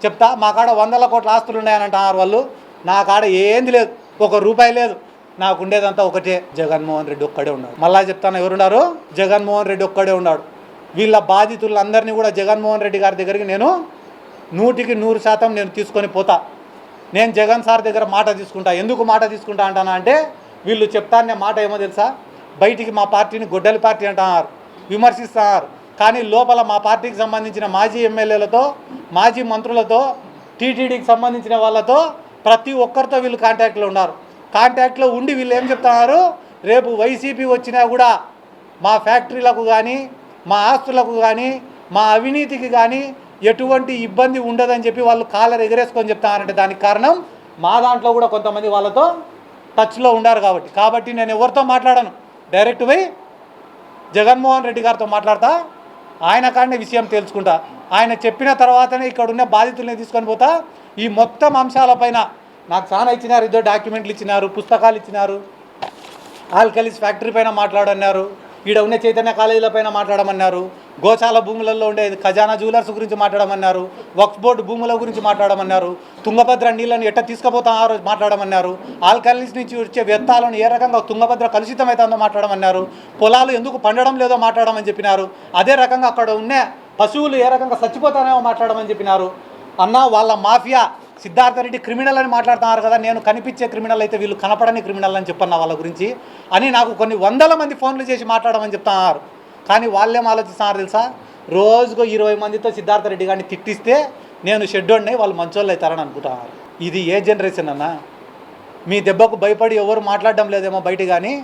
చెప్తా మా కాడ 100 కోట్ల ఆస్తులు ఉన్నాయనంటున్నారు వాళ్ళు. నా కాడ ఏంది లేదు, 1 రూపాయి లేదు. నాకు ఉండేదంతా ఒకటే, జగన్మోహన్ రెడ్డి ఒక్కడే ఉన్నాడు. మళ్ళా చెప్తాను, ఎవరున్నారు? జగన్మోహన్ రెడ్డి ఒక్కడే ఉన్నాడు. వీళ్ళ బాధితులందరినీ కూడా జగన్మోహన్ రెడ్డి గారి దగ్గరికి నేను 100% నేను తీసుకొని పోతా. నేను జగన్ సార్ దగ్గర మాట తీసుకుంటా. ఎందుకు మాట తీసుకుంటా అంటానా అంటే, వీళ్ళు చెప్తానే మాట ఏమో తెలుసా, బయటికి మా పార్టీని గొడ్డలి పార్టీ అంటున్నారు, విమర్శిస్తున్నారు. కానీ లోపల మా పార్టీకి సంబంధించిన మాజీ ఎమ్మెల్యేలతో, మాజీ మంత్రులతో, టీటీడీకి సంబంధించిన వాళ్ళతో ప్రతి ఒక్కరితో వీళ్ళు కాంటాక్ట్లో ఉన్నారు. కాంటాక్ట్లో ఉండి వీళ్ళు ఏం చెప్తున్నారు, రేపు వైసీపీ వచ్చినా కూడా మా ఫ్యాక్టరీలకు కానీ, మా ఆస్తులకు కానీ, మా అవినీతికి కానీ ఎటువంటి ఇబ్బంది ఉండదని చెప్పి వాళ్ళు కాలర్ ఎగరేసుకొని చెప్తున్నారంటే దానికి కారణం మా దాంట్లో కూడా కొంతమంది వాళ్ళతో టచ్లో ఉండారు కాబట్టి నేను ఎవరితో మాట్లాడాను, డైరెక్ట్ పోయి జగన్మోహన్ రెడ్డి గారితో మాట్లాడతా. ఆయన కాడనే విషయం తెలుసుకుంటా. ఆయన చెప్పిన తర్వాతనే ఇక్కడ ఉన్న బాధితుల్ని తీసుకొని పోతా. ఈ మొత్తం అంశాలపైన నాకు చాలా ఇచ్చినారు, ఇద్దరు డాక్యుమెంట్లు ఇచ్చినారు, పుస్తకాలు ఇచ్చినారు. ఆల్కలీస్ ఫ్యాక్టరీ పైన మాట్లాడన్నారు, ఈడ ఉన్న చైతన్య కాలేజీల పైన మాట్లాడమన్నారు, గోశాల భూములలో ఉండే ఖజానా జ్యువెలర్స్ గురించి మాట్లాడమన్నారు, వక్ఫ్ బోర్డు భూముల గురించి మాట్లాడమన్నారు, తుంగభద్ర నీళ్ళని ఎట్ట తీసుకుపోతారో మాట్లాడమన్నారు, ఆల్కలీస్ నుంచి వచ్చే వ్యర్థాలను ఏ రకంగా తుంగభద్ర కలుషితమవుతుందో మాట్లాడమన్నారు, పొలాలు ఎందుకు పండడం లేదో మాట్లాడమని చెప్పినారు. అదే రకంగా అక్కడ ఉన్న పశువులు ఏ రకంగా చచ్చిపోతానేమో మాట్లాడమని చెప్పినారు. అన్న వాళ్ళ మాఫియా సిద్ధార్థ రెడ్డి క్రిమినల్ అని మాట్లాడుతున్నారు కదా, నేను కనిపించే క్రిమినల్ అయితే వీళ్ళు కనపడని క్రిమినల్ అని చెప్పన్నా వాళ్ళ గురించి అని నాకు కొన్ని 100 మంది ఫోన్లు చేసి మాట్లాడమని చెప్తున్నారు. కానీ వాళ్ళేం ఆలోచిస్తున్నారు తెలుసా, రోజుకు 20 మందితో సిద్ధార్థ రెడ్డి గారిని తిట్టిస్తే నేను షెడ్యూల్ని వాళ్ళు మంచోళ్ళు అవుతారని అనుకుంటున్నారు. ఇది ఏ జనరేషన్ అన్న? మీ దెబ్బకు భయపడి ఎవరు మాట్లాడడం లేదేమో బయట, కానీ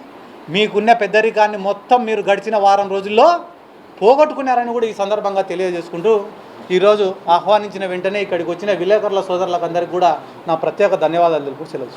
మీకున్న పెద్దరికాన్ని మొత్తం మీరు గడిచిన వారం రోజుల్లో పోగొట్టుకున్నారని కూడా ఈ సందర్భంగా తెలియజేసుకుంటూ, ఈరోజు ఆహ్వానించిన వెంటనే ఇక్కడికి వచ్చిన విలేకరుల సోదరులకు అందరికీ కూడా నా ప్రత్యేక ధన్యవాదాలు తెలుపు సెలవు.